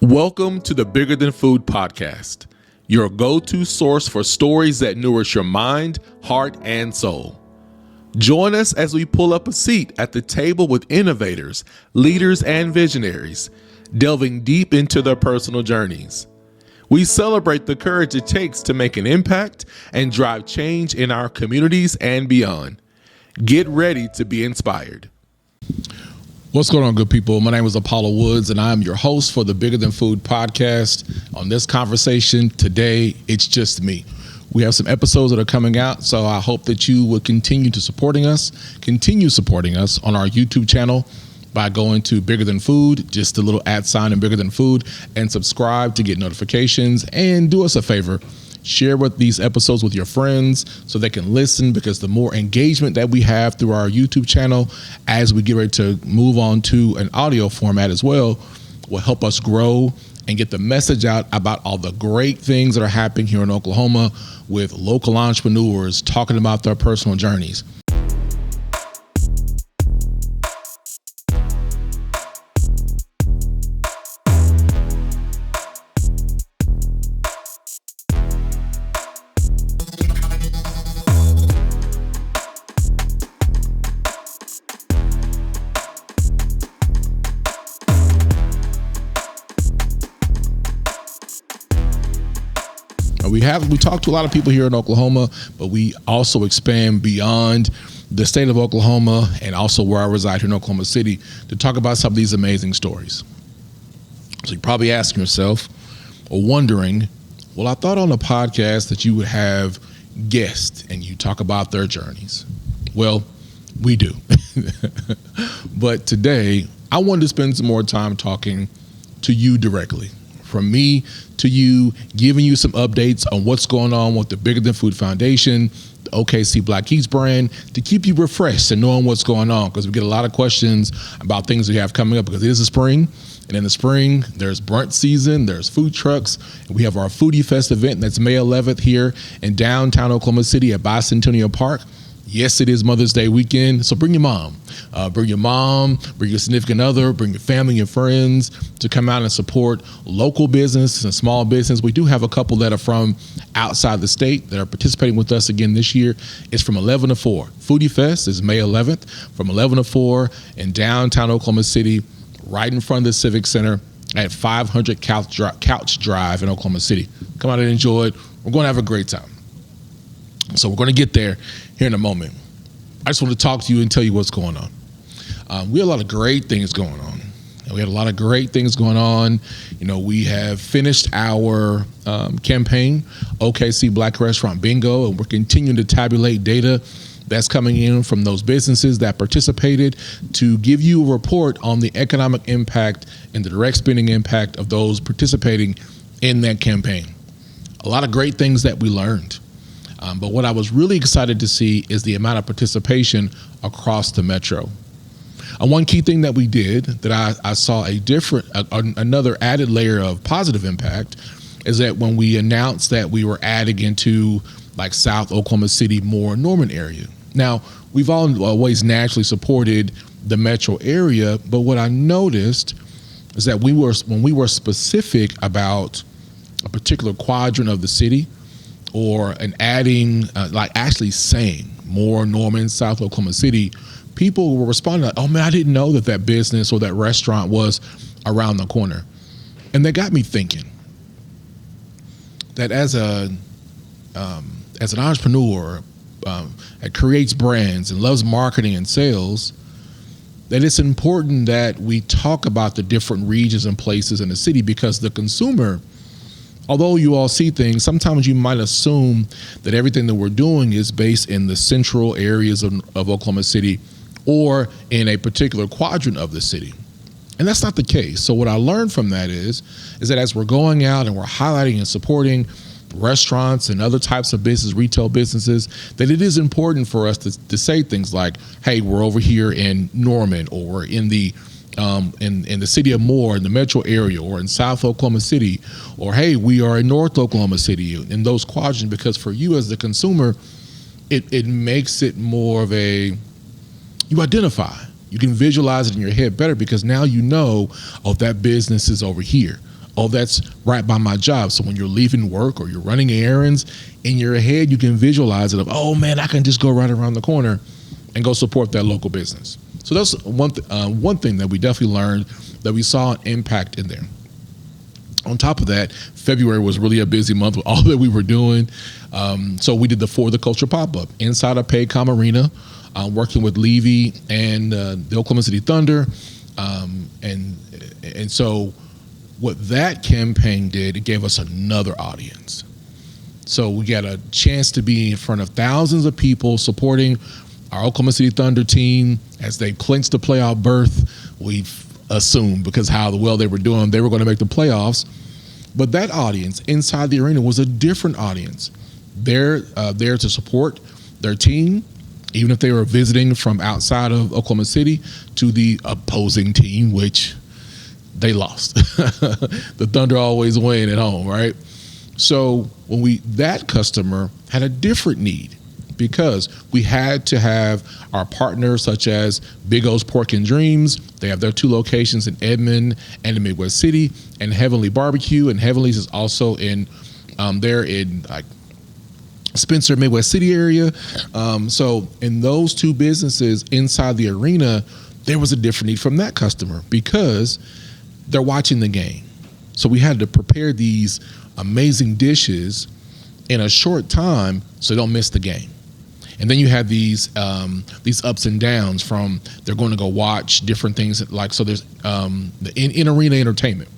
Welcome to the Bigger Than Food podcast, your go-to source for stories that nourish your mind, heart, and soul. Join us as we pull up a seat at the table with innovators, leaders, and visionaries, delving deep into their personal journeys. We celebrate the courage it takes to make an impact and drive change in our communities and beyond. Get ready to be inspired. What's going on, good people? My name is Apollo Woods, and I'm your host for the Bigger Than Food podcast. On this conversation today, it's just me. We have some episodes that are coming out, so I hope that you will continue supporting us on our YouTube channel by going to Bigger Than Food, just a little @ and Bigger Than Food, and subscribe to get notifications. And do us a favor, share these episodes with your friends so they can listen, because the more engagement that we have through our YouTube channel as we get ready to move on to an audio format as well will help us grow and get the message out about all the great things that are happening here in Oklahoma with local entrepreneurs talking about their personal journeys. We talk to a lot of people here in Oklahoma, but we also expand beyond the state of Oklahoma and also where I reside here in Oklahoma City to talk about some of these amazing stories. So you're probably asking yourself or wondering, well, I thought on the podcast that you would have guests and you talk about their journeys. Well, we do. But today, I wanted to spend some more time talking to you directly. From me to you, giving you some updates on what's going on with the Bigger Than Food Foundation, the OKC Black Eats brand, to keep you refreshed and knowing what's going on, because we get a lot of questions about things we have coming up, because it is the spring. And in the spring, there's brunch season, there's food trucks. And we have our Foodie Fest event that's May 11th here in downtown Oklahoma City at Bicentennial Park. Yes, it is Mother's Day weekend, so bring your mom. Bring your significant other, bring your family and friends to come out and support local business and small business. We do have a couple that are from outside the state that are participating with us again this year. It's from 11 to 4. Foodie Fest is May 11th from 11 to 4 in downtown Oklahoma City, right in front of the Civic Center at 500 Couch Drive in Oklahoma City. Come out and enjoy it. We're going to have a great time. So we're going to get there here in a moment. I just want to talk to you and tell you what's going on. We have a lot of great things going on. You know, we have finished our campaign, OKC Black Restaurant Bingo, and we're continuing to tabulate data that's coming in from those businesses that participated to give you a report on the economic impact and the direct spending impact of those participating in that campaign. A lot of great things that we learned. But what I was really excited to see is the amount of participation across the metro. And one key thing that we did that I saw another added layer of positive impact is that when we announced that we were adding into like South Oklahoma City, more Norman area. Now, we've always naturally supported the metro area, but what I noticed is that when we were specific about a particular quadrant of the city, or adding, like actually saying more Norman, South Oklahoma City, people were responding like, oh man, I didn't know that business or that restaurant was around the corner. And that got me thinking that as an entrepreneur that creates brands and loves marketing and sales, that it's important that we talk about the different regions and places in the city, because the consumer, although you all see things, sometimes you might assume that everything that we're doing is based in the central areas of Oklahoma City or in a particular quadrant of the city. And that's not the case. So what I learned from that is that as we're going out and we're highlighting and supporting restaurants and other types of business, retail businesses, that it is important for us to say things like, hey, we're over here in Norman, or we're in the city of Moore, in the metro area, or in South Oklahoma City, or hey, we are in North Oklahoma City, in those quadrants, because for you as the consumer, it makes it more of you identify. You can visualize it in your head better, because now you know, oh, that business is over here. Oh, that's right by my job. So when you're leaving work or you're running errands, in your head, you can visualize it of, oh man, I can just go right around the corner and go support that local business. So that's one thing that we definitely learned, that we saw an impact in there. On top of that, February was really a busy month with all that we were doing. So we did the For the Culture pop-up inside of Paycom Arena, working with Levy and the Oklahoma City Thunder. And so what that campaign did, it gave us another audience. So we got a chance to be in front of thousands of people supporting our Oklahoma City Thunder team as they clinched the playoff berth. We've assumed, because how well they were doing, they were going to make the playoffs. But that audience inside the arena was a different audience. They're there to support their team, even if they were visiting from outside of Oklahoma City, to the opposing team, which they lost. The Thunder always win at home, right? So that customer had a different need, because we had to have our partners such as Big O's Pork and Dreams. They have their 2 locations in Edmond and in Midwest City, and Heavenly Barbecue. And Heavenly's is also in they're in like Spencer, Midwest City area. So in those 2 businesses inside the arena, there was a different need from that customer, because they're watching the game. So we had to prepare these amazing dishes in a short time so they don't miss the game. And then you have these ups and downs from they're going to go watch different things, like, so there's the in-arena entertainment.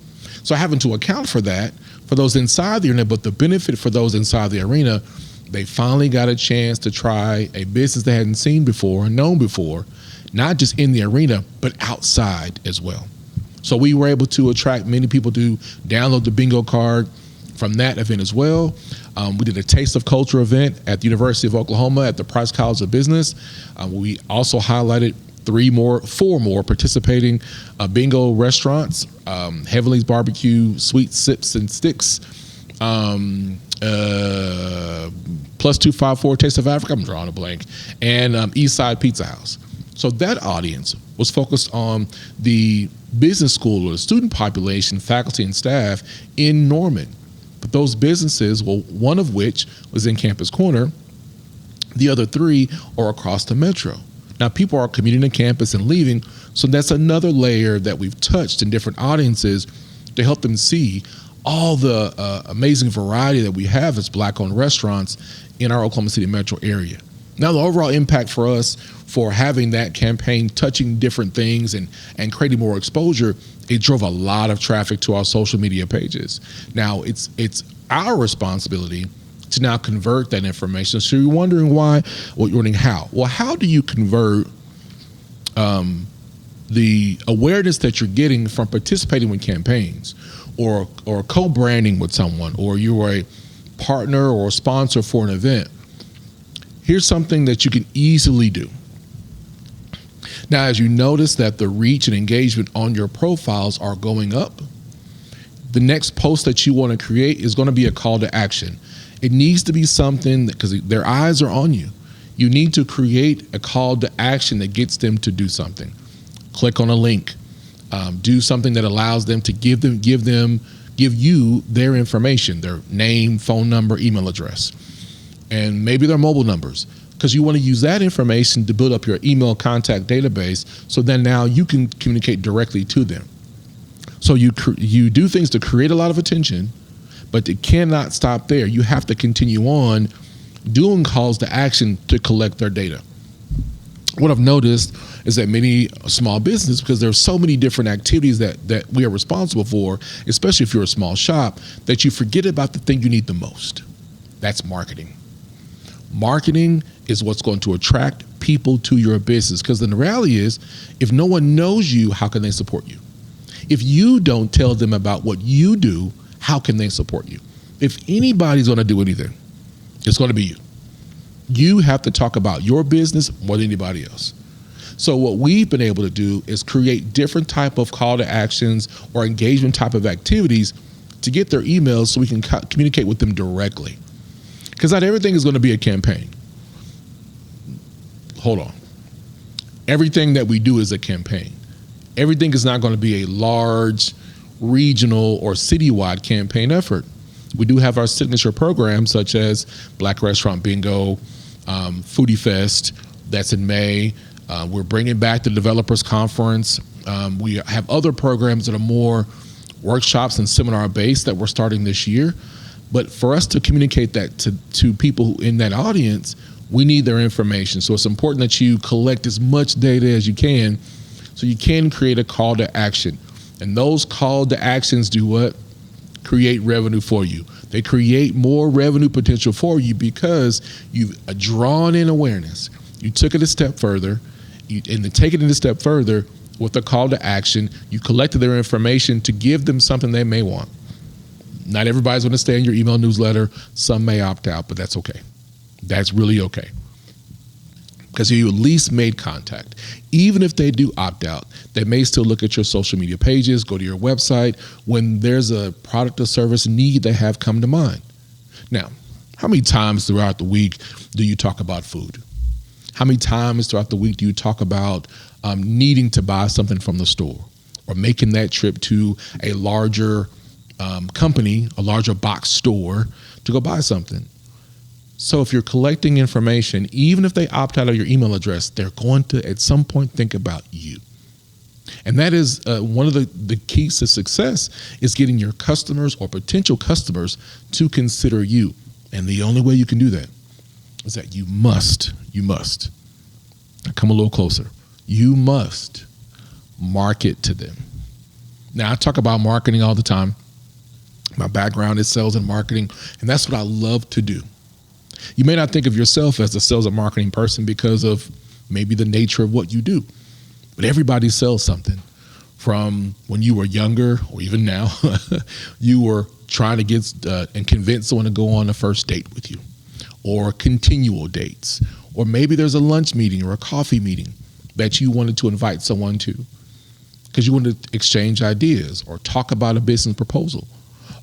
So having to account for that for those inside the arena, but the benefit for those inside the arena, they finally got a chance to try a business they hadn't seen before and known before, not just in the arena, but outside as well. So we were able to attract many people to download the bingo card from that event as well. We did a Taste of Culture event at the University of Oklahoma at the Price College of Business. We also highlighted 4 more participating bingo restaurants: Heavenly's Barbecue, Sweet Sips and Sticks, Plus 254 Taste of Africa, I'm drawing a blank, and Eastside Pizza House. So that audience was focused on the business school or the student population, faculty and staff in Norman. But those businesses, well, one of which was in Campus Corner, the other 3 are across the metro. Now, people are commuting to campus and leaving, so that's another layer that we've touched in different audiences to help them see all the amazing variety that we have as Black-owned restaurants in our Oklahoma City metro area. Now, the overall impact for us for having that campaign touching different things and creating more exposure, it drove a lot of traffic to our social media pages. Now, it's our responsibility to now convert that information. So you're wondering why, well, you're wondering how. Well, how do you convert the awareness that you're getting from participating with campaigns or co-branding with someone, or you're a partner or a sponsor for an event? Here's something that you can easily do. Now, as you notice that the reach and engagement on your profiles are going up, the next post that you want to create is going to be a call to action. It needs to be something that, because their eyes are on you, you need to create a call to action that gets them to do something. Click on a link, do something that allows them to give you their information, their name, phone number, email address, and maybe their mobile numbers, because you want to use that information to build up your email contact database, so then now you can communicate directly to them. So you do things to create a lot of attention, but it cannot stop there. You have to continue on doing calls to action to collect their data. What I've noticed is that many small businesses, because there's so many different activities that we are responsible for, especially if you're a small shop, that you forget about the thing you need the most. That's marketing. Marketing is what's going to attract people to your business, because then the reality is, if no one knows you, how can they support you? If you don't tell them about what you do, how can they support you? If anybody's going to do anything, it's going to be you. You have to talk about your business more than anybody else. So what we've been able to do is create different type of call to actions or engagement type of activities to get their emails so we can communicate with them directly. Because not everything is going to be a campaign. Hold on. Everything that we do is a campaign. Everything is not going to be a large regional or citywide campaign effort. We do have our signature programs such as Black Restaurant Bingo, Foodie Fest, that's in May. We're bringing back the Developers Conference. We have other programs that are more workshops and seminar based that we're starting this year. But for us to communicate that to people in that audience, we need their information. So it's important that you collect as much data as you can so you can create a call to action. And those call to actions do what? Create revenue for you. They create more revenue potential for you because you've drawn in awareness. You took it a step further, and then take it a step further with a call to action. You collected their information to give them something they may want. Not everybody's going to stay in your email newsletter. Some may opt out, but that's okay. That's really okay. Because you at least made contact. Even if they do opt out, they may still look at your social media pages, go to your website when there's a product or service need they have come to mind. Now, how many times throughout the week do you talk about food? How many times throughout the week do you talk about needing to buy something from the store or making that trip to a larger company, a larger box store to go buy something? So if you're collecting information, even if they opt out of your email address, they're going to at some point think about you. And that is one of the keys to success is getting your customers or potential customers to consider you. And the only way you can do that is that you must, come a little closer, you must market to them. Now, I talk about marketing all the time. My background is sales and marketing, and that's what I love to do. You may not think of yourself as a sales and marketing person because of maybe the nature of what you do, but everybody sells something. From when you were younger or even now, you were trying to get and convince someone to go on a first date with you, or continual dates, or maybe there's a lunch meeting or a coffee meeting that you wanted to invite someone to because you wanted to exchange ideas or talk about a business proposal.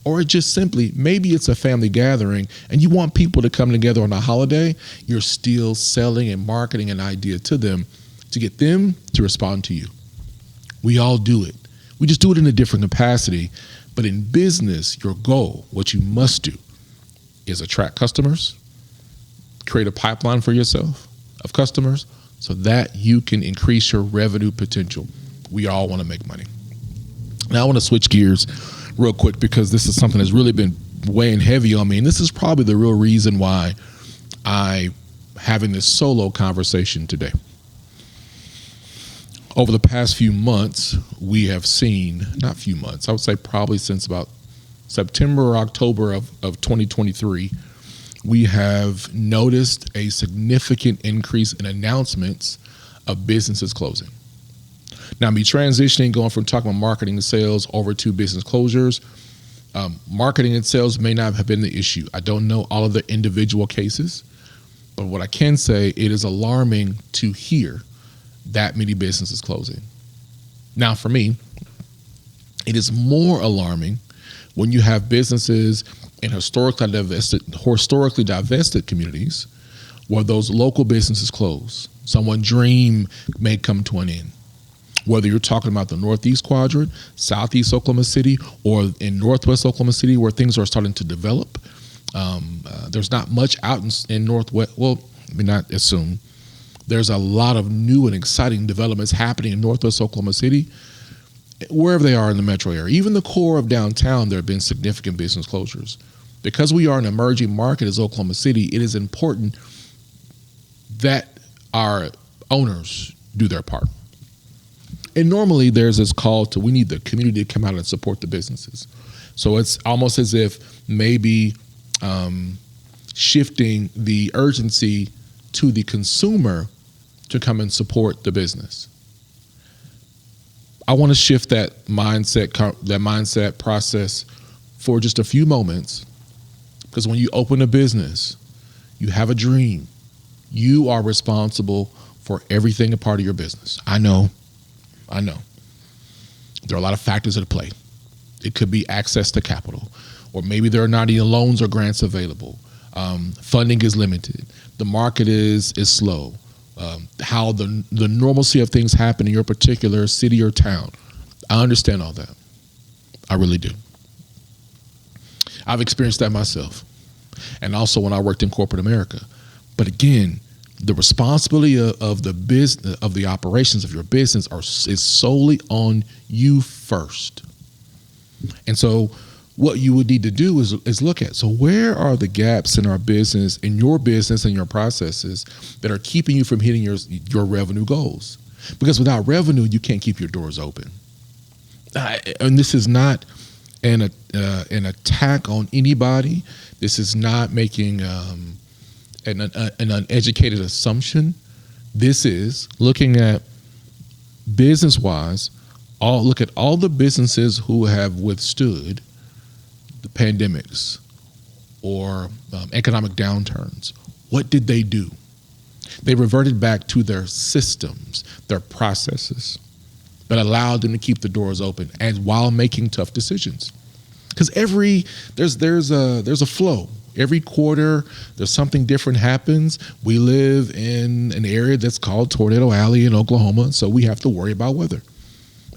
Or just simply, maybe it's a family gathering and you want people to come together on a holiday. You're still selling and marketing an idea to them to get them to respond to you. We all do it. We just do it in a different capacity. But in business, your goal, what you must do, is attract customers, create a pipeline for yourself of customers so that you can increase your revenue potential. We all want to make money. Now I want to switch gears real quick because this is something that's really been weighing heavy on me. And this is probably the real reason why I'm having this solo conversation today. Over the past few months, we have seen, not few months, I would say probably since about September or October of 2023, we have noticed a significant increase in announcements of businesses closing. Now, me transitioning, going from talking about marketing and sales over to business closures, marketing and sales may not have been the issue. I don't know all of the individual cases, but what I can say, it is alarming to hear that many businesses closing. Now, for me, it is more alarming when you have businesses in historically divested communities where those local businesses close. Someone's dream may come to an end. Whether you're talking about the Northeast quadrant, Southeast Oklahoma City, or in Northwest Oklahoma City where things are starting to develop. There's not much out in Northwest. Well, let me not assume. There's a lot of new and exciting developments happening in Northwest Oklahoma City, wherever they are in the metro area. Even the core of downtown, there have been significant business closures. Because we are an emerging market as Oklahoma City, it is important that our owners do their part. And normally there's this call to, we need the community to come out and support the businesses. So it's almost as if maybe shifting the urgency to the consumer to come and support the business. I want to shift that mindset process for just a few moments, because when you open a business, you have a dream. You are responsible for everything a part of your business. I know. There are a lot of factors at play. It could be access to capital, or maybe there are not any loans or grants available. Funding is limited. The market is slow. How the normalcy of things happen in your particular city or town. I understand all that. I really do. I've experienced that myself. And also when I worked in corporate America. But again, the responsibility of the business, of the operations of your business is solely on you first. And so what you would need to do is look at, so where are the gaps in our business, in your business and your processes that are keeping you from hitting your revenue goals? Because without revenue, you can't keep your doors open. And this is not an attack on anybody. This is not making an uneducated assumption. This is looking at business-wise. Look at all the businesses who have withstood the pandemics or economic downturns. What did they do? They reverted back to their systems, their processes that allowed them to keep the doors open and while making tough decisions. Because there's a flow. Every quarter, there's something different happens. We live in an area that's called Tornado Alley in Oklahoma, so we have to worry about weather.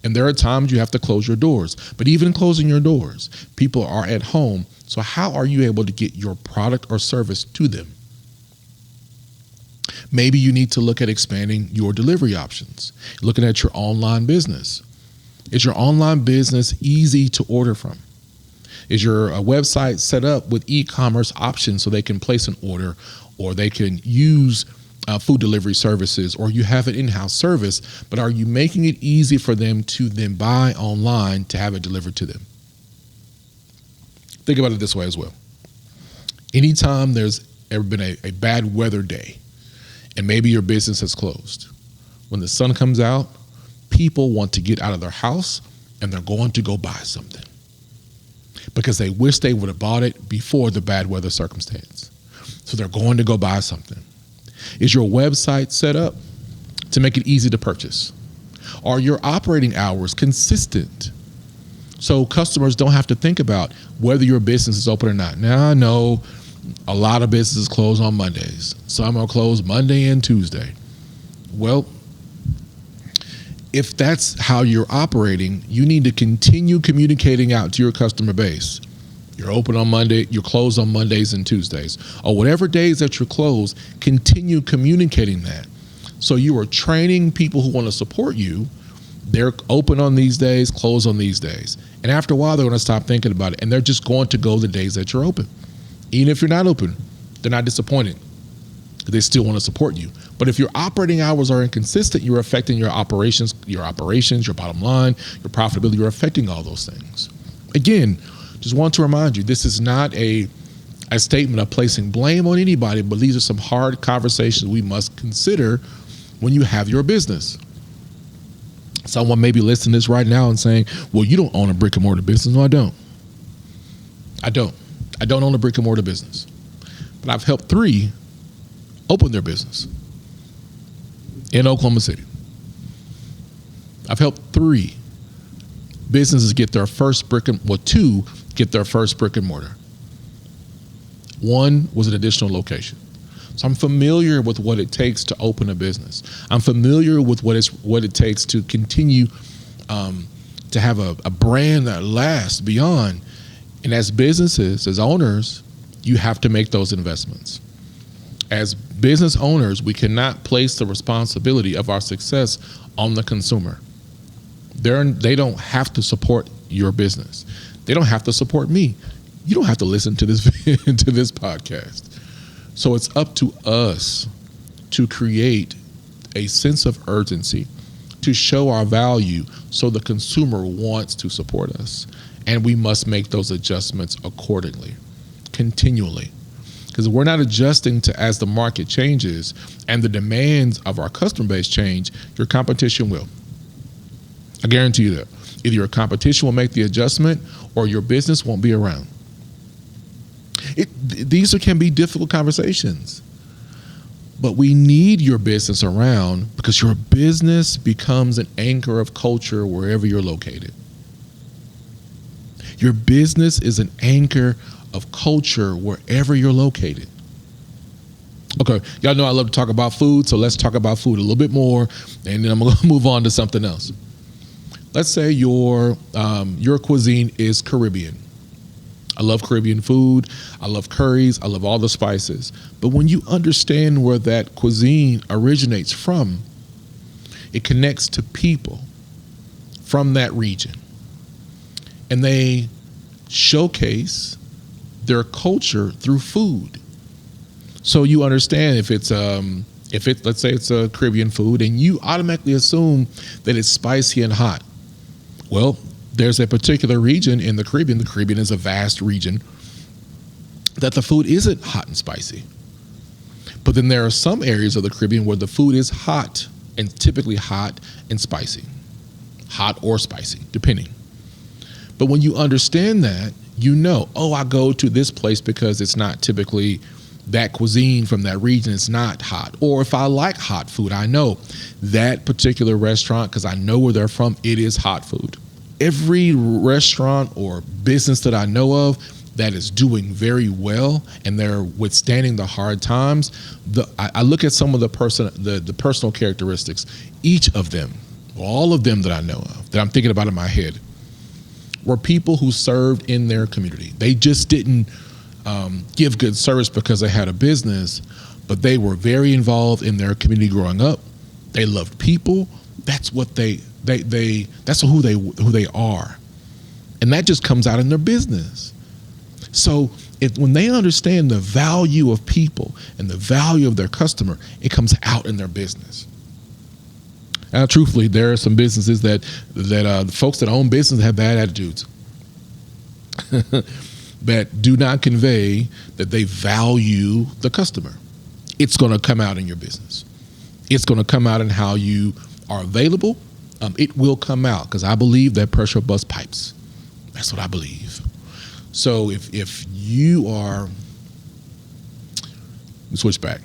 And there are times you have to close your doors. But even in closing your doors, people are at home. So how are you able to get your product or service to them? Maybe you need to look at expanding your delivery options, looking at your online business. Is your online business easy to order from? Is your website set up with e-commerce options so they can place an order, or they can use food delivery services, or you have an in-house service, but are you making it easy for them to then buy online to have it delivered to them? Think about it this way as well. Anytime there's ever been a bad weather day and maybe your business has closed, when the sun comes out, people want to get out of their house and they're going to go buy something because they wish they would have bought it before the bad weather circumstance. So they're going to go buy something. Is your website set up to make it easy to purchase? Are your operating hours consistent so customers don't have to think about whether your business is open or not? Now, I know a lot of businesses close on Mondays. Some are closed Monday and Tuesday. Well, if that's how you're operating, you need to continue communicating out to your customer base. You're open on Monday, you're closed on Mondays and Tuesdays, or whatever days that you're closed, continue communicating that. So you are training people who want to support you. They're open on these days, closed on these days. And after a while, they're going to stop thinking about it, and they're just going to go the days that you're open. Even if you're not open, they're not disappointed. They still want to support you. But if your operating hours are inconsistent, you're affecting your operations, your bottom line, your profitability. You're affecting all those things. Again, just want to remind you, this is not a statement of placing blame on anybody, but these are some hard conversations we must consider when you have your business. Someone may be listening to this right now and saying, well, you don't own a brick and mortar business. No, I don't. I don't own a brick and mortar business. But I've helped 3 open their business in Oklahoma City. I've helped 3 businesses get their first 2 get their first brick and mortar. 1 was an additional location. So I'm familiar with what it takes to open a business. I'm familiar with what it takes to continue to have a brand that lasts beyond. And as businesses, as owners, you have to make those investments. As business owners, we cannot place the responsibility of our success on the consumer. They don't have to support your business. They don't have to support me. You don't have to listen to this to this podcast. So it's up to us to create a sense of urgency, to show our value so the consumer wants to support us. And we must make those adjustments accordingly, continually. Because if we're not adjusting to as the market changes and the demands of our customer base change, your competition will. I guarantee you that. Either your competition will make the adjustment or your business won't be around. These can be difficult conversations, but we need your business around because your business becomes an anchor of culture wherever you're located. Your business is an anchor of culture wherever you're located. Okay, y'all know I love to talk about food, so let's talk about food a little bit more, and then I'm going to move on to something else. let's say your cuisine is Caribbean. I love Caribbean food. I love curries. I love all the spices. But when you understand where that cuisine originates from, it connects to people from that region. And they showcase their culture through food. So you understand if it's let's say it's a Caribbean food and you automatically assume that it's spicy and hot. Well, there's a particular region in the Caribbean. The Caribbean is a vast region that the food isn't hot and spicy. But then there are some areas of the Caribbean where the food is hot and typically hot and spicy. Hot or spicy, depending. But when you understand that, you know, oh, I go to this place because it's not typically that cuisine from that region is not hot. Or if I like hot food, I know that particular restaurant, because I know where they're from, it is hot food. Every restaurant or business that I know of that is doing very well and they're withstanding the hard times, I look at some of the personal characteristics. Each of them, all of them that I know of, that I'm thinking about in my head, were people who served in their community. They just didn't give good service because they had a business, but they were very involved in their community growing up. They loved people. That's what that's who they are. And that just comes out in their business. So when they understand the value of people and the value of their customer, it comes out in their business. Now, truthfully, there are some businesses that the folks that own business have bad attitudes that do not convey that they value the customer. It's going to come out in your business. It's going to come out in how you are available. It will come out because I believe that pressure busts pipes. That's what I believe. So if you are, switch back,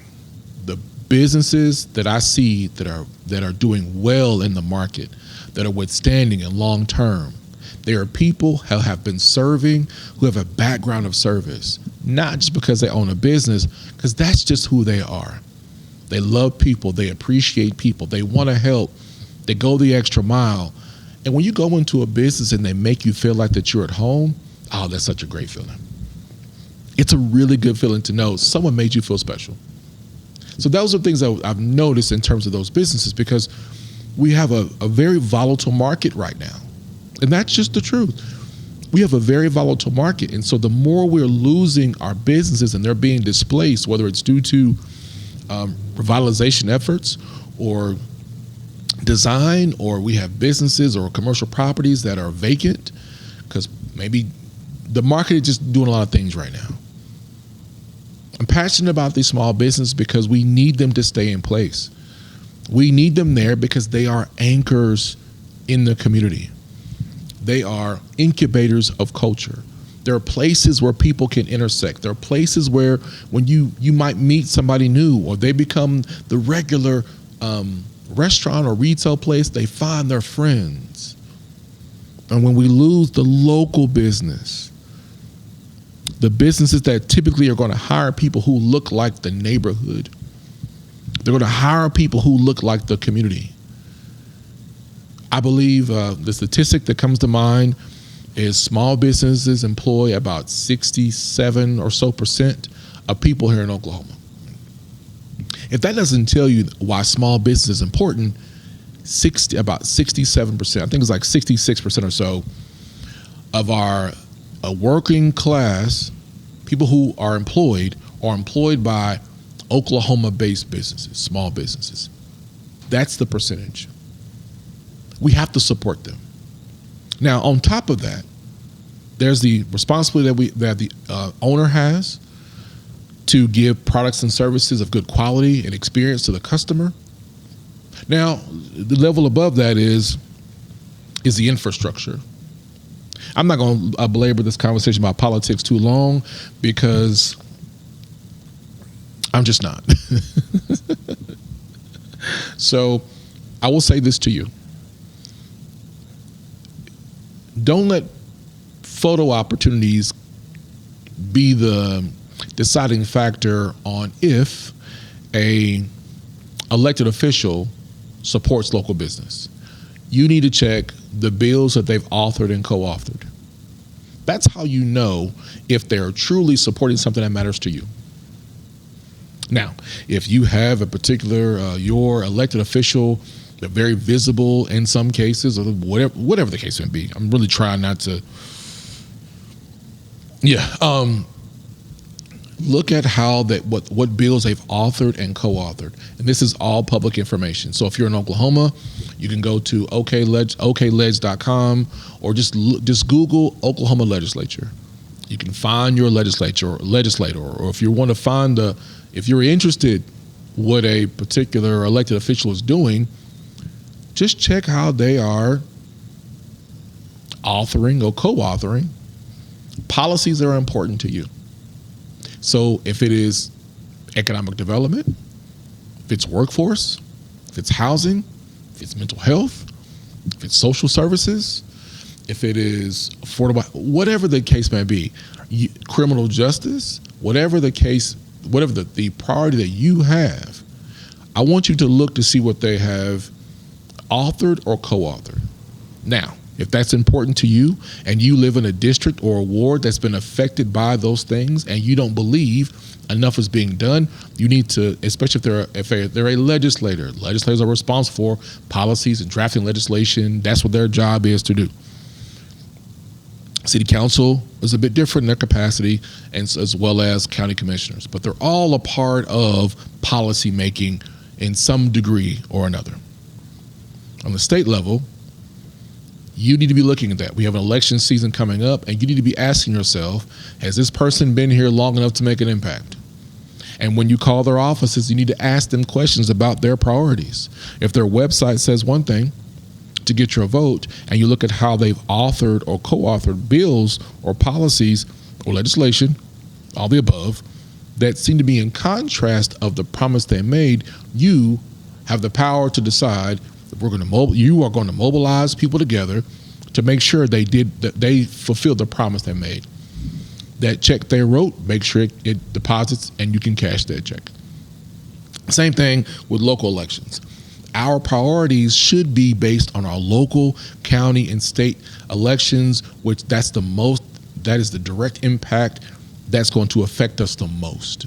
the businesses that I see that are doing well in the market, that are withstanding and long term, there are people who have been serving, who have a background of service, not just because they own a business, because that's just who they are. They love people. They appreciate people. They want to help. They go the extra mile. And when you go into a business and they make you feel like that you're at home, oh, that's such a great feeling. It's a really good feeling to know someone made you feel special. So those are things that I've noticed in terms of those businesses, because we have a very volatile market right now. And that's just the truth. We have a very volatile market. And so the more we're losing our businesses and they're being displaced, whether it's due to revitalization efforts or design, or we have businesses or commercial properties that are vacant because maybe the market is just doing a lot of things right now. I'm passionate about these small businesses because we need them to stay in place. We need them there because they are anchors in the community. They are incubators of culture. There are places where people can intersect. There are places where when you might meet somebody new, or they become the regular restaurant or retail place, they find their friends. And when we lose the local business, the businesses that typically are going to hire people who look like the neighborhood, they're going to hire people who look like the community. I believe the statistic that comes to mind is small businesses employ about 67% or so of people here in Oklahoma. If that doesn't tell you why small business is important, about 67%, I think it's like 66% or so of our working class, people who are employed by Oklahoma-based businesses, small businesses. That's the percentage. We have to support them. Now, on top of that, there's the responsibility that the owner has to give products and services of good quality and experience to the customer. Now, the level above that is the infrastructure. I'm not going to belabor this conversation about politics too long, because I'm just not. So I will say this to you. Don't let photo opportunities be the deciding factor on if a elected official supports local business. you need to check the bills that they've authored and co-authored. That's how you know if they're truly supporting something that matters to you. Now, if you have a particular, your elected official, they're very visible in some cases, or whatever the case may be. I'm really trying not to. Look at how what bills they've authored and co-authored, and this is all public information. So if you're in Oklahoma, you can go to okledge.com or just Google Oklahoma legislature. You can find your legislator, or if you want to find if you're interested what a particular elected official is doing, just check how they are authoring or co-authoring policies that are important to you. So if it is economic development, if it's workforce, if it's housing, if it's mental health, if it's social services, if it is affordable, whatever the case may be, criminal justice, whatever the case, whatever the priority that you have, I want you to look to see what they have authored or co-authored. Now, if that's important to you and you live in a district or a ward that's been affected by those things and you don't believe enough is being done, you need to, especially if they're a legislator. Legislators are responsible for policies and drafting legislation. That's what their job is to do. City council is a bit different in their capacity, and as well as county commissioners, but they're all a part of policy making in some degree or another. On the state level, you need to be looking at that. We have an election season coming up, and you need to be asking yourself, has this person been here long enough to make an impact? And when you call their offices, you need to ask them questions about their priorities. If their website says one thing to get your vote, and you look at how they've authored or co-authored bills or policies or legislation, all the above, that seem to be in contrast of the promise they made, you have the power to decide that you are going to mobilize people together to make sure they fulfilled the promise they made. That check they wrote, make sure it deposits and you can cash that check. Same thing with local elections. Our priorities should be based on our local, county, and state elections, which that is the direct impact that's going to affect us the most.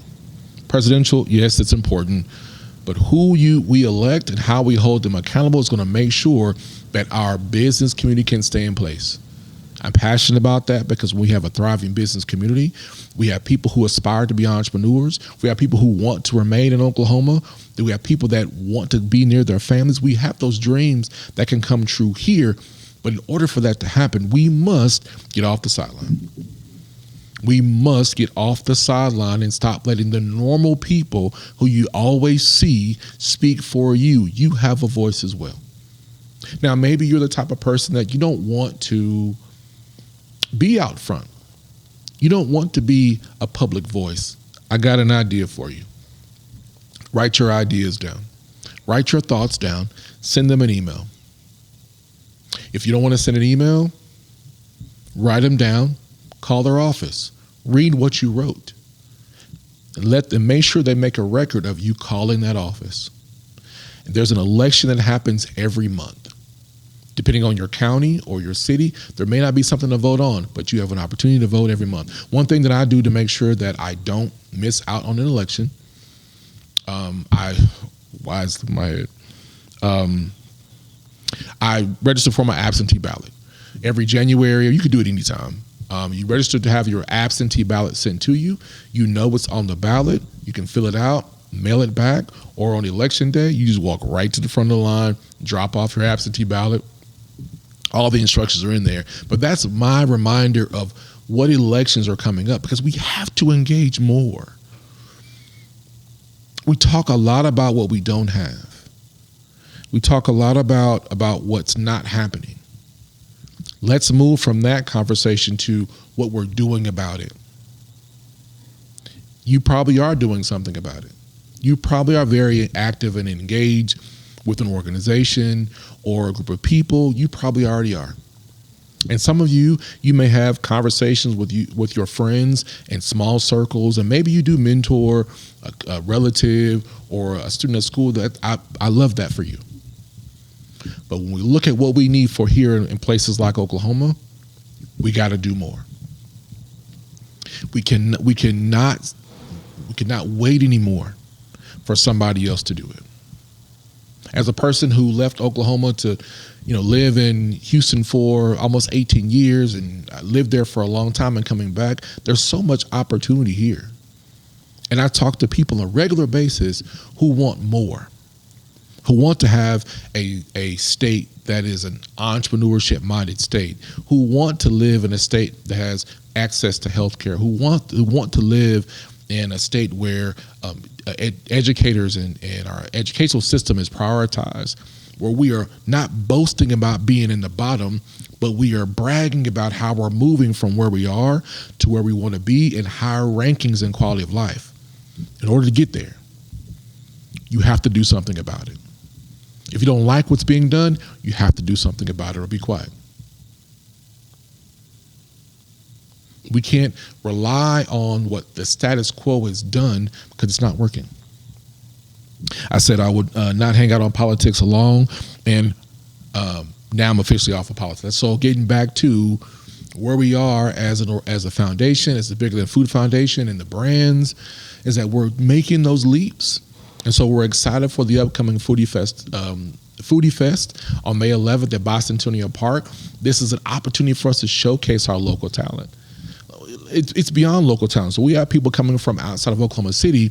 Presidential, yes, it's important, but who we elect and how we hold them accountable is going to make sure that our business community can stay in place. I'm passionate about that because we have a thriving business community. We have people who aspire to be entrepreneurs. We have people who want to remain in Oklahoma. We have people that want to be near their families. We have those dreams that can come true here. But in order for that to happen, we must get off the sideline. We must get off the sideline and stop letting the normal people who you always see speak for you. You have a voice as well. Now, maybe you're the type of person that you don't want to be out front. You don't want to be a public voice. I got an idea for you. Write your ideas down. Write your thoughts down. Send them an email. If you don't want to send an email, write them down. Call their office. Read what you wrote. And let them make sure they make a record of you calling that office. And there's an election that happens every month. Depending on your county or your city, there may not be something to vote on, but you have an opportunity to vote every month. One thing that I do to make sure that I don't miss out on an election, I register for my absentee ballot every January, or you could do it anytime. You register to have your absentee ballot sent to you. You know what's on the ballot. You can fill it out, mail it back, or on election day, you just walk right to the front of the line, drop off your absentee ballot. All the instructions are in there. But that's my reminder of what elections are coming up, because we have to engage more. We talk a lot about what we don't have. We talk a lot about what's not happening. Let's move from that conversation to what we're doing about it. You probably are doing something about it. You probably are very active and engaged with an organization or a group of people. You probably already are. And some of you may have conversations with your friends in small circles, and maybe you do mentor a relative or a student at school. That I love that for you. But when we look at what we need for here in places like Oklahoma, we got to do more. We cannot wait anymore for somebody else to do it. As a person who left Oklahoma to, live in Houston for almost 18 years and I lived there for a long time and coming back, there's so much opportunity here. And I talk to people on a regular basis who want more, who want to have a state that is an entrepreneurship-minded state, who want to live in a state that has access to healthcare, who want to live in a state where educators and our educational system is prioritized, where we are not boasting about being in the bottom, but we are bragging about how we're moving from where we are to where we want to be in higher rankings and quality of life. In order to get there, you have to do something about it. If you don't like what's being done, you have to do something about it or be quiet. We can't rely on what the status quo has done because it's not working. I said I would not hang out on politics alone, and now I'm officially off of politics. So getting back to where we are as a foundation, as the Bigger Than Food Foundation and the brands, is that we're making those leaps. And so we're excited for the upcoming Foodie Fest on May 11th at Bicentennial Park. This is an opportunity for us to showcase our local talent. It's beyond local talent. So we have people coming from outside of Oklahoma City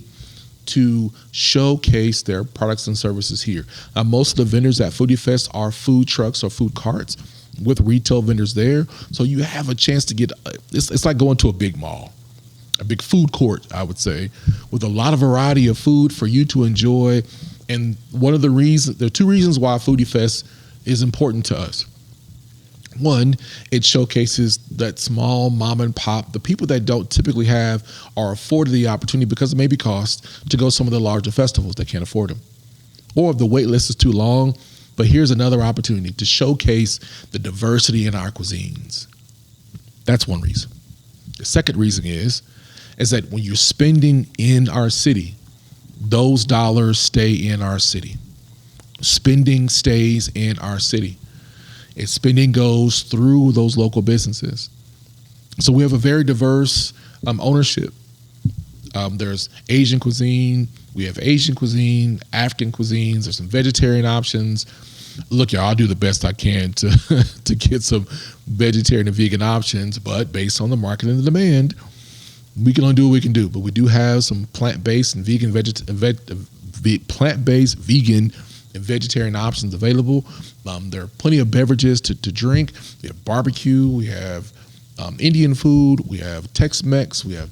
to showcase their products and services here. Most of the vendors at Foodie Fest are food trucks or food carts with retail vendors there. So you have a chance to get, it's like going to a big mall, a big food court, I would say, with a lot of variety of food for you to enjoy. And there are two reasons why Foodie Fest is important to us. One, it showcases that small mom and pop, the people that don't typically have are afforded the opportunity because it may be cost to go some of the larger festivals that can't afford them. Or if the wait list is too long, but here's another opportunity to showcase the diversity in our cuisines. That's one reason. The second reason is that when you're spending in our city, those dollars stay in our city. Spending stays in our city. And spending goes through those local businesses. So we have a very diverse ownership. There's Asian cuisine. We have Asian cuisine, African cuisines. There's some vegetarian options. Look, y'all, I'll do the best I can to get some vegetarian and vegan options, but based on the market and the demand, we can only do what we can do. But we do have some plant-based and vegan, plant-based, vegan, and vegetarian options available. There are plenty of beverages to drink. We have barbecue. We have Indian food. We have Tex-Mex. We have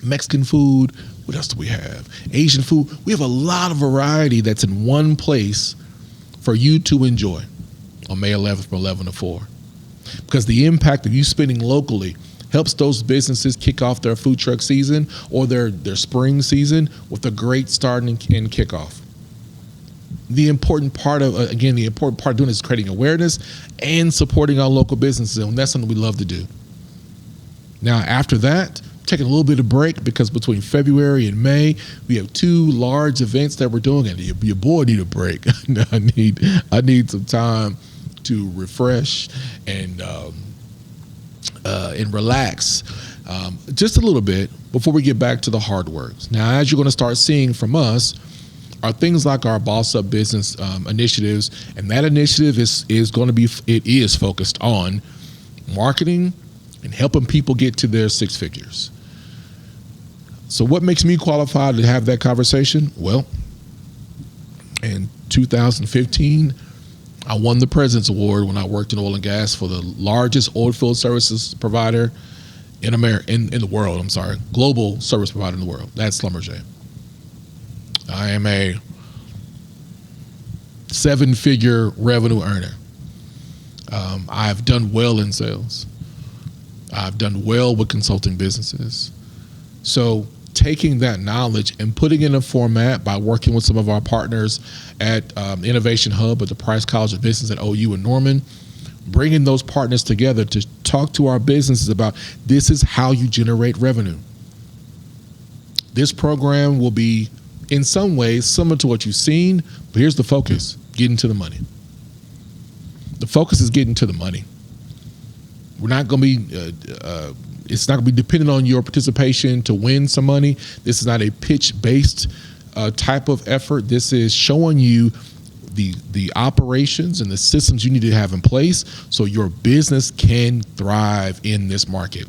Mexican food. What else do we have? Asian food. We have a lot of variety that's in one place for you to enjoy on May 11th from 11 to 4. Because the impact of you spending locally helps those businesses kick off their food truck season or their spring season with a great start and kickoff. The important part of doing it is creating awareness and supporting our local businesses, and that's something we love to do. Now, after that, taking a little bit of break because between February and May, we have 2 large events that we're doing, and your boy need a break. I need some time to refresh and relax just a little bit before we get back to the hard work. Now, as you're going to start seeing from us, are things like our Boss Up Business initiatives, and that initiative is focused on marketing and helping people get to their 6 figures. So what makes me qualified to have that conversation? Well, in 2015, I won the President's Award when I worked in oil and gas for the largest oil field services provider in America, in the world. I'm sorry, global service provider in the world. That's Schlumberger. I am a 7-figure revenue earner. I've done well in sales. I've done well with consulting businesses. So taking that knowledge and putting it in a format by working with some of our partners at Innovation Hub at the Price College of Business at OU in Norman, bringing those partners together to talk to our businesses about this is how you generate revenue. This program will be in some ways similar to what you've seen, but here's the focus. getting to the money. The focus is getting to the money. We're not going to be, it's not going to be dependent on your participation to win some money. This is not a pitch-based type of effort. This is showing you the operations and the systems you need to have in place so your business can thrive in this market.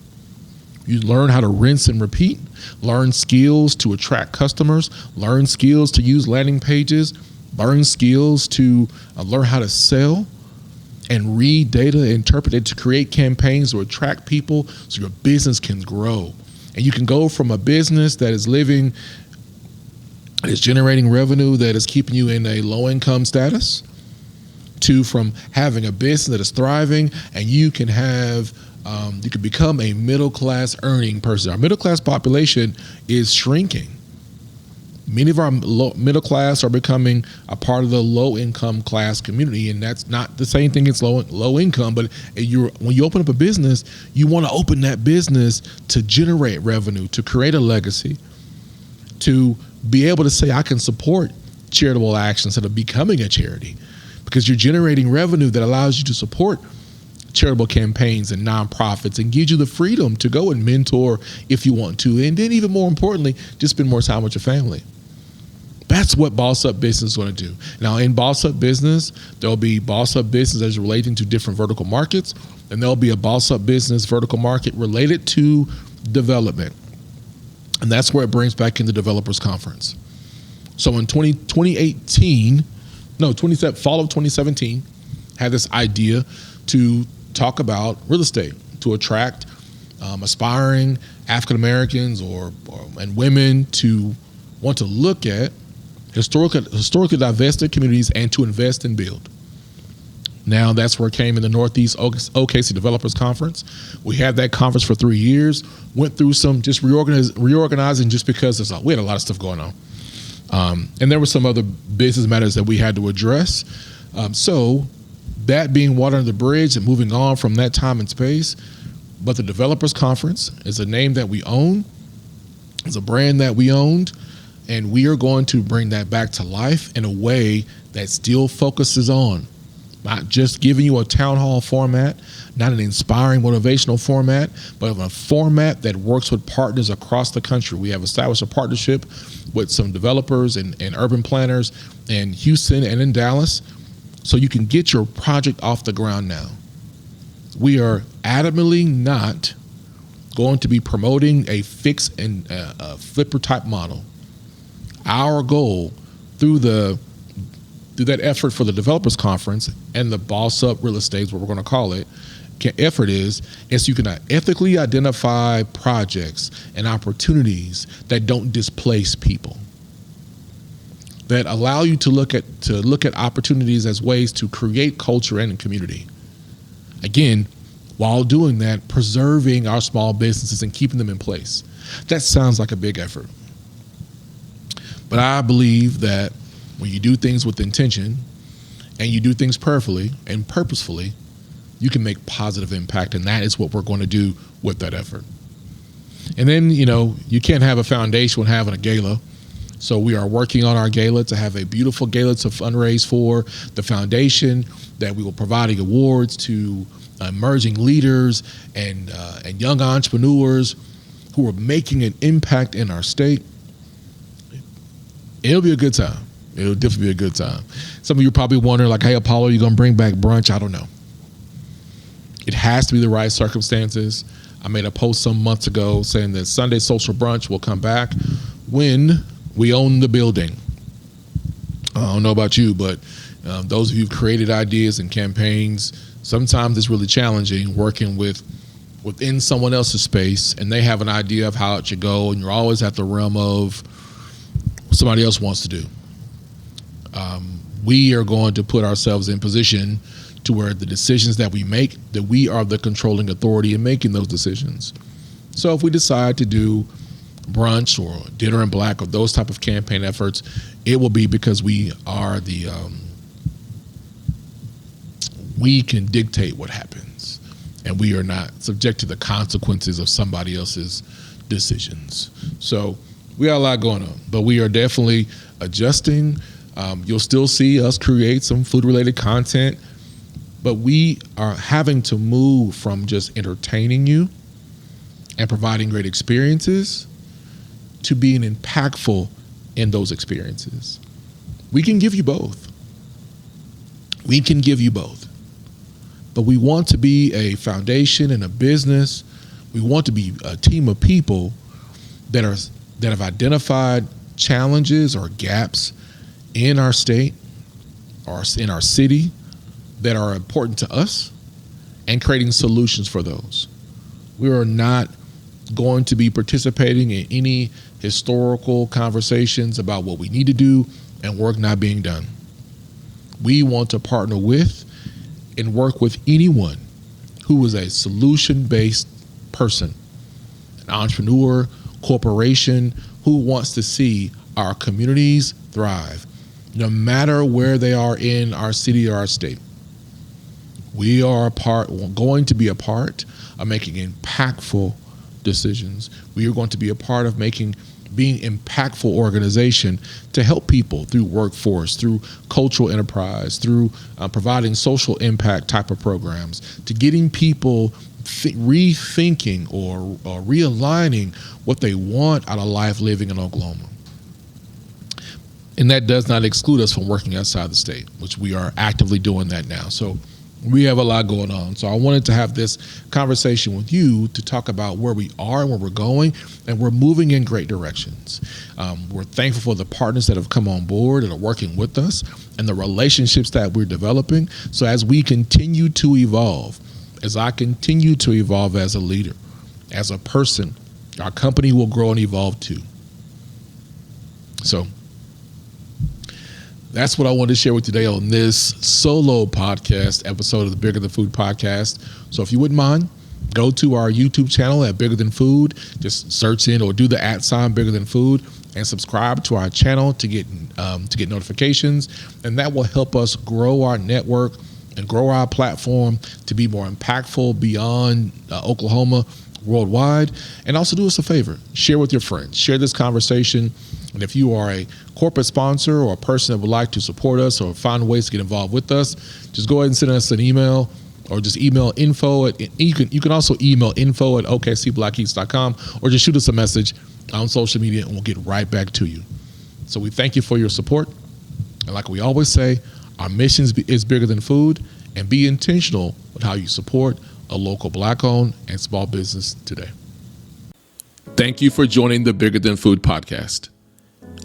You learn how to rinse and repeat, learn skills to attract customers, learn skills to use landing pages, learn skills to learn how to sell, and read data, interpret it to create campaigns to attract people so your business can grow. And you can go from a business that is living, that is generating revenue, that is keeping you in a low income status, to from having a business that is thriving, and you can have, you can become a middle class earning person. Our middle class population is shrinking. Many of our middle class are becoming a part of the low income class community, and that's not the same thing as low income. But when you open up a business, you want to open that business to generate revenue, to create a legacy, to be able to say I can support charitable actions instead of becoming a charity, because you're generating revenue that allows you to support charitable campaigns and nonprofits and gives you the freedom to go and mentor if you want to, and then even more importantly, just spend more time with your family. That's what Boss Up Business is going to do. Now, in Boss Up Business, there'll be Boss Up Business as relating to different vertical markets, and there'll be a Boss Up Business vertical market related to development. And that's where it brings back in the Developers Conference. So in fall of 2017, had this idea to talk about real estate, to attract aspiring African Americans and women to want to look at historically divested communities and to invest and build. Now that's where it came in the Northeast OKC Developers Conference. We had that conference for 3 years, went through some just reorganizing just because we had a lot of stuff going on. And there were some other business matters that we had to address. So that being water under the bridge and moving on from that time and space, but the Developers Conference is a name that we own, it's a brand that we owned, and we are going to bring that back to life in a way that still focuses on not just giving you a town hall format, not an inspiring motivational format, but a format that works with partners across the country. We have established a partnership with some developers and urban planners in Houston and in Dallas, so you can get your project off the ground now. We are adamantly not going to be promoting a fix and a flipper type model. Our goal through that effort for the Developers Conference and the Boss Up Real Estate is what we're going to call it, effort is you can ethically identify projects and opportunities that don't displace people, that allow you to look at opportunities as ways to create culture and community. Again, while doing that, preserving our small businesses and keeping them in place. That sounds like a big effort. But I believe that when you do things with intention and you do things perfectly and purposefully, you can make positive impact, and that is what we're going to do with that effort. And then, you can't have a foundation without having a gala. So we are working on our gala to have a beautiful gala to fundraise for the foundation, that we will providing awards to emerging leaders and young entrepreneurs who are making an impact in our state. It'll be a good time. It'll definitely be a good time. Some of you are probably wondering, like, hey, Apollo, are you going to bring back brunch? I don't know. It has to be the right circumstances. I made a post some months ago saying that Sunday Social Brunch will come back when we own the building. I don't know about you, but those of you who've created ideas and campaigns, sometimes it's really challenging working within someone else's space, and they have an idea of how it should go, and you're always at the realm of what somebody else wants to do. We are going to put ourselves in position to where the decisions that we make, that we are the controlling authority in making those decisions. So if we decide to do brunch or dinner in black or those type of campaign efforts, it will be because we are we can dictate what happens, and we are not subject to the consequences of somebody else's decisions. So we got a lot going on, but we are definitely adjusting You'll still see us create some food-related content, but we are having to move from just entertaining you and providing great experiences to being impactful in those experiences. We can give you both. We can give you both. But we want to be a foundation and a business. We want to be a team of people that have identified challenges or gaps in our state or in our city that are important to us and creating solutions for those. We are not going to be participating in any historical conversations about what we need to do and work not being done. We want to partner with and work with anyone who is a solution-based person, an entrepreneur, corporation, who wants to see our communities thrive, no matter where they are in our city or our state. We are going to be a part of making impactful decisions. We are going to be a part of being impactful organization to help people through workforce, through cultural enterprise, through providing social impact type of programs, to getting people rethinking or realigning what they want out of life living in Oklahoma. And that does not exclude us from working outside the state, which we are actively doing that now. So we have a lot going on. So I wanted to have this conversation with you to talk about where we are and where we're going, and we're moving in great directions. We're thankful for the partners that have come on board and are working with us and the relationships that we're developing. So as we continue to evolve, as I continue to evolve as a leader, as a person, our company will grow and evolve too. So that's what I wanted to share with you today on this solo podcast episode of the Bigger Than Food podcast. So if you wouldn't mind, go to our YouTube channel at Bigger Than Food. Just search in or do the @ Bigger Than Food and subscribe to our channel to get notifications. And that will help us grow our network and grow our platform to be more impactful beyond Oklahoma, worldwide. And also do us a favor, share with your friends, share this conversation. And if you are a corporate sponsor or a person that would like to support us or find ways to get involved with us, just go ahead and send us an email or just email you can also email info@okcblackeats.com or just shoot us a message on social media and we'll get right back to you. So we thank you for your support. And like we always say, our mission is bigger than food, and be intentional with how you support a local Black-owned and small business today. Thank you for joining the Bigger Than Food podcast.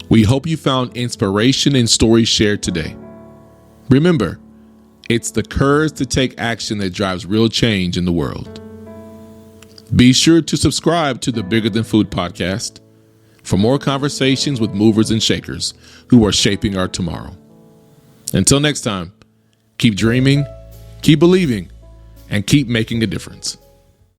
We hope you found inspiration in stories shared today. Remember, it's the courage to take action that drives real change in the world. Be sure to subscribe to the Bigger Than Food podcast for more conversations with movers and shakers who are shaping our tomorrow. Until next time, keep dreaming, keep believing, and keep making a difference.